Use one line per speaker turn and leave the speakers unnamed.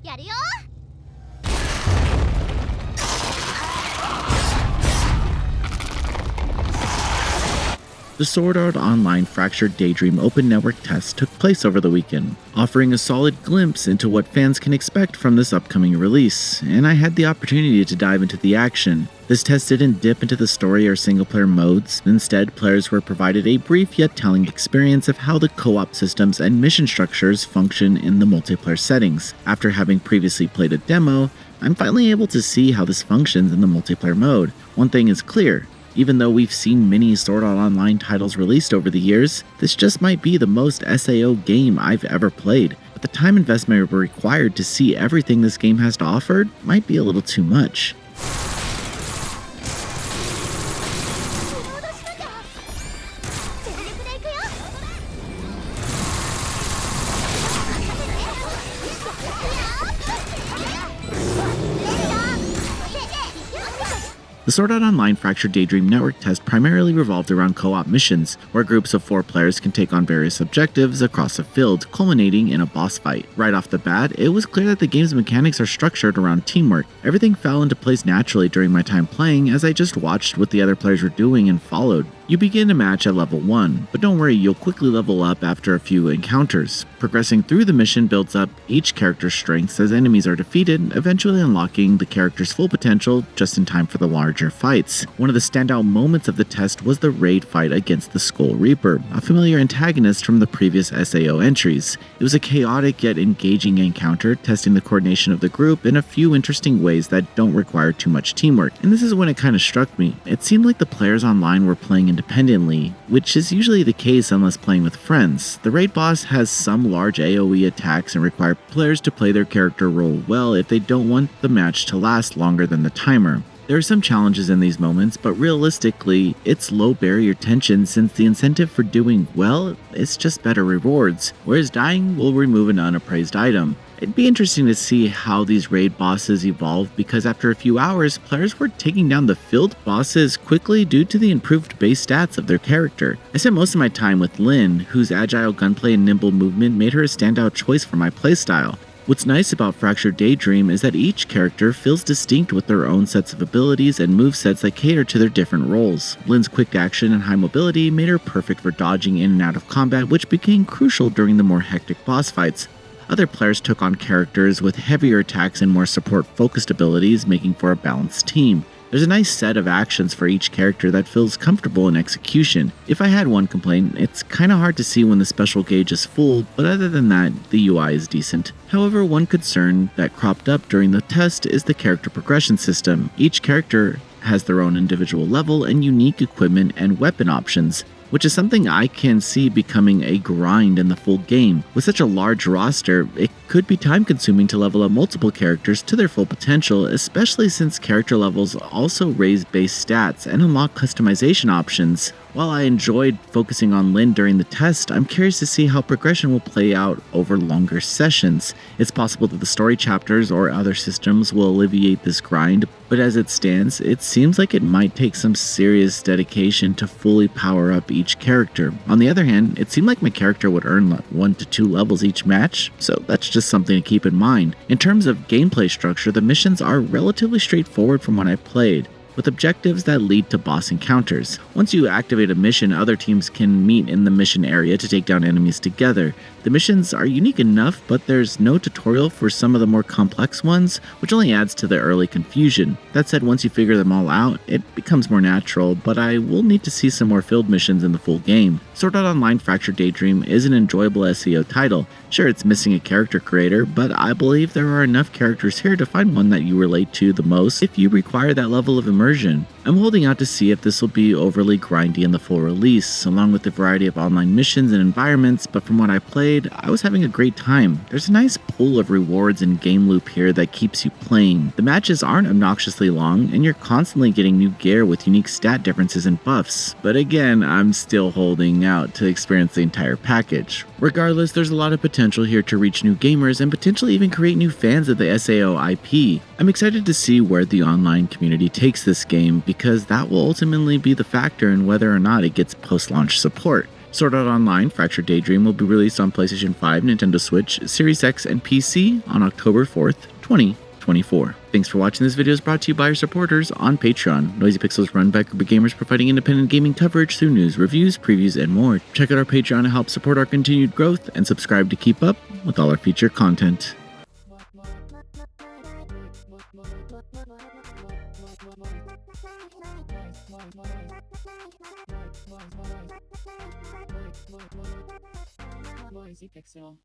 やるよ。
The Sword Art Online Fractured Daydream open network test took place over the weekend, offering a solid glimpse into what fans can expect from this upcoming release, and I had the opportunity to dive into the action. This test didn't dip into the story or single-player modes. Instead, players were provided a brief yet telling experience of how the co-op systems and mission structures function in the multiplayer settings. After having previously played a demo, I'm finally able to see how this functions in the multiplayer mode. One thing is clear. Even though we've seen many Sword Art Online titles released over the years, this just might be the most SAO game I've ever played. But the time investment required to see everything this game has to offer might be a little too much. The Sword Art Online Fractured Daydream network test primarily revolved around co-op missions, where groups of 4 players can take on various objectives across a field, culminating in a boss fight. Right off the bat, it was clear that the game's mechanics are structured around teamwork. Everything fell into place naturally during my time playing, as I just watched what the other players were doing and followed. You begin a match at level 1, but don't worry, you'll quickly level up after a few encounters. Progressing through the mission builds up each character's strengths as enemies are defeated, eventually unlocking the character's full potential just in time for the larger fights. One of the standout moments of the test was the raid fight against the Skull Reaper, a familiar antagonist from the previous SAO entries. It was a chaotic yet engaging encounter, testing the coordination of the group in a few interesting ways that don't require too much teamwork. And this is when it kind of struck me. It seemed like the players online were playing independently, which is usually the case unless playing with friends. The raid boss has some large AoE attacks and require players to play their character role well if they don't want the match to last longer than the timer. There are some challenges in these moments, but realistically, it's low barrier tension since the incentive for doing well is just better rewards, whereas dying will remove an unappraised item. It'd be interesting to see how these raid bosses evolve because after a few hours, players were taking down the field bosses quickly due to the improved base stats of their character. I spent most of my time with Lyn, whose agile gunplay and nimble movement made her a standout choice for my playstyle. What's nice about Fractured Daydream is that each character feels distinct with their own sets of abilities and movesets that cater to their different roles. Lyn's quick action and high mobility made her perfect for dodging in and out of combat, which became crucial during the more hectic boss fights. Other players took on characters with heavier attacks and more support-focused abilities, making for a balanced team. There's a nice set of actions for each character that feels comfortable in execution. If I had one complaint, it's kinda hard to see when the special gauge is full, but other than that, the UI is decent. However, one concern that cropped up during the test is the character progression system. Each character has their own individual level and unique equipment and weapon options, which is something I can see becoming a grind in the full game. With such a large roster, it could be time consuming to level up multiple characters to their full potential, especially since character levels also raise base stats and unlock customization options. While I enjoyed focusing on Lyn during the test, I'm curious to see how progression will play out over longer sessions. It's possible that the story chapters or other systems will alleviate this grind, but as it stands, it seems like it might take some serious dedication to fully power up each character. On the other hand, it seemed like my character would earn 1 to 2 levels each match, so that's just something to keep in mind. In terms of gameplay structure, the missions are relatively straightforward from what I played, with objectives that lead to boss encounters. Once you activate a mission, other teams can meet in the mission area to take down enemies together. The missions are unique enough, but there's no tutorial for some of the more complex ones, which only adds to the early confusion. That said, once you figure them all out, it becomes more natural, but I will need to see some more field missions in the full game. Sword Art Online Fractured Daydream is an enjoyable SEO title. Sure, it's missing a character creator, but I believe there are enough characters here to find one that you relate to the most if you require that level of immersion. I'm holding out to see if this will be overly grindy in the full release, along with the variety of online missions and environments, but from what I played, I was having a great time. There's a nice pool of rewards and game loop here that keeps you playing. The matches aren't obnoxiously long, and you're constantly getting new gear with unique stat differences and buffs. But again, I'm still holding out to experience the entire package. Regardless, there's a lot of potential here to reach new gamers and potentially even create new fans of the SAO IP. I'm excited to see where the online community takes this game because that will ultimately be the factor in whether or not it gets post-launch support. Sword Art Online Fractured Daydream will be released on PlayStation 5, Nintendo Switch, Series X, and PC on October 4th, 2024. Thanks for watching. This video is brought to you by our supporters on Patreon. Noisy Pixels run by a group of gamers providing independent gaming coverage through news, reviews, previews, and more. Check out our Patreon to help support our continued growth, and subscribe to keep up with all our feature content.
Noisy Pixel.